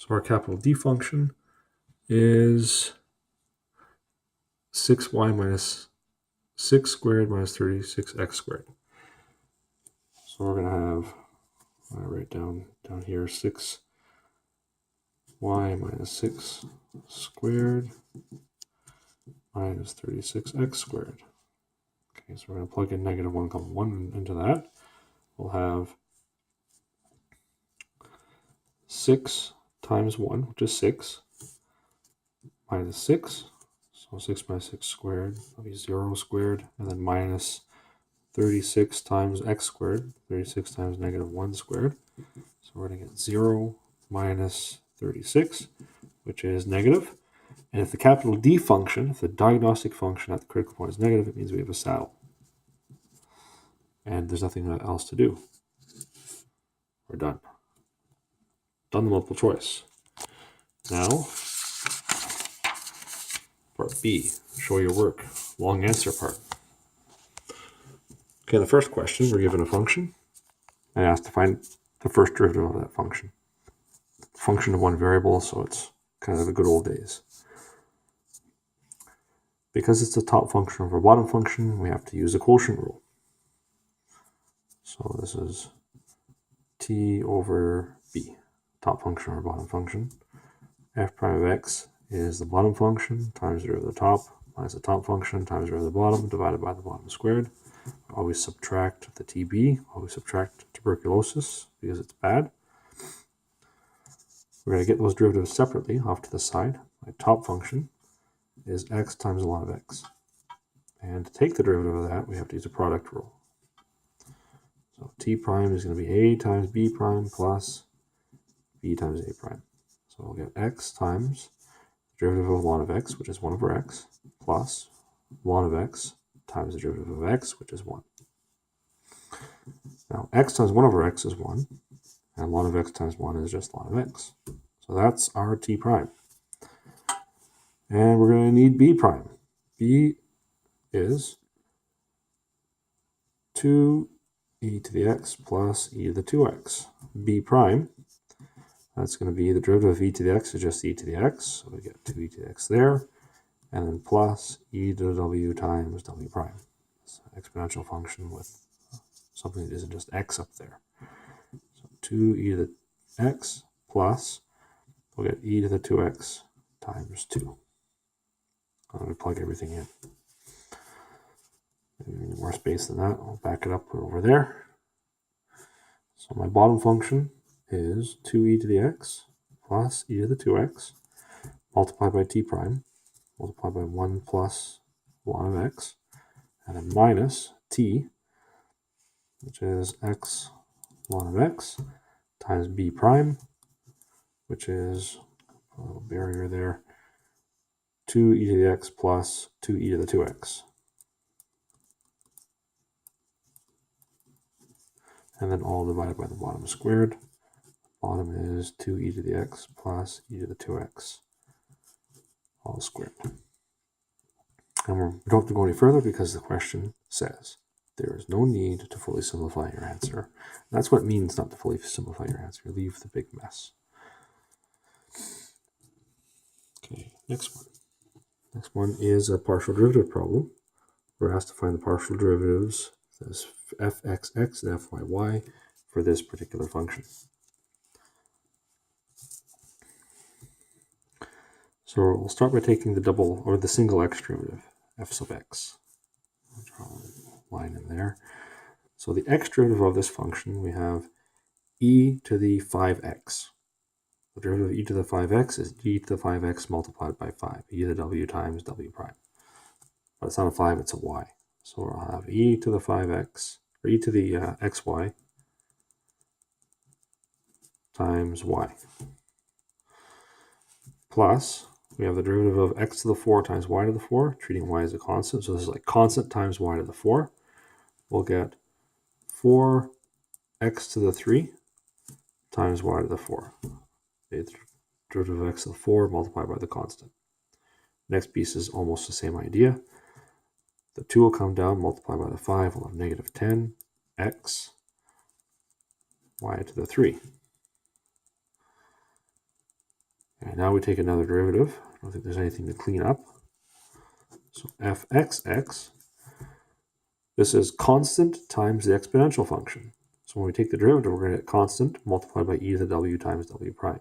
So our capital D function is 6y minus 6 squared minus 36x squared. So we're going to have, I write down here, 6y minus 6 squared minus 36x squared. Okay, so we're going to plug in negative 1, 1 into that. We'll have 6 times 1, which is 6, minus 6. So 6 minus 6 squared, that'll be 0 squared, and then minus 36 times x squared, 36 times negative 1 squared. So we're going to get 0 minus 36, which is negative. And if the capital D function, if the diagnostic function at the critical point is negative, it means we have a saddle. And there's nothing else to do. We're done. Done the multiple choice. Now, part B, show your work. Long answer part. Okay, the first question, we're given a function and asked to find the first derivative of that function. Function of one variable, so it's kind of the good old days. Because it's the top function of our bottom function, we have to use the quotient rule. So this is t over b, top function or bottom function. F prime of x is the bottom function times the derivative of the top minus the top function times the derivative of the bottom divided by the bottom squared. Always subtract the TB, always subtract tuberculosis because it's bad. We're going to get those derivatives separately off to the side. My top function is x times ln of x. And to take the derivative of that, we have to use a product rule. So t prime is going to be a times b prime plus b times a prime. So we'll get x times the derivative of ln of x, which is 1 over x, plus ln of x times the derivative of x, which is 1. Now, x times 1 over x is 1, and ln of x times 1 is just ln of x. So that's our t prime. And we're going to need b prime. B is 2e to the x plus e to the 2x. b prime, that's going to be the derivative of e to the x is just e to the x. So we get 2e to the x there. And then plus e to the w times w prime. It's an exponential function with something that isn't just x up there. So 2e to the x plus, we'll get e to the 2x times 2. I'm going to plug everything in. Maybe need more space than that. I'll back it up over there. So my bottom function is 2e to the x plus e to the 2x multiplied by t prime, multiplied by 1 plus ln of x, and then minus t, which is x ln of x, times b prime, which is a little barrier there, 2e to the x plus 2e to the 2x. And then all divided by the bottom squared. Bottom is 2e to the x plus e to the 2x, all squared. And we don't have to go any further because the question says there is no need to fully simplify your answer. And that's what it means not to fully simplify your answer. Leave the big mess. Okay, next one. Next one is a partial derivative problem. We're asked to find the partial derivatives, this fxx and fyy, for this particular function. So we'll start by taking the double or the single x derivative, f sub x. I'll draw a line in there. So the x derivative of this function, we have e to the 5x. The derivative of e to the 5x is e to the 5x multiplied by 5, e to the w times w prime. But it's not a 5, it's a y. So we'll have e to the 5x, or e to the xy times y. Plus, we have the derivative of x to the 4 times y to the 4, treating y as a constant. So this is like constant times y to the 4. We'll get 4x to the 3 times y to the 4. The derivative of x to the 4 multiplied by the constant. Next piece is almost the same idea. The 2 will come down, multiplied by the 5, we'll have negative 10x y to the 3. Okay, now we take another derivative. I don't think there's anything to clean up. So fxx, this is constant times the exponential function. So when we take the derivative, we're going to get constant multiplied by e to the w times w prime.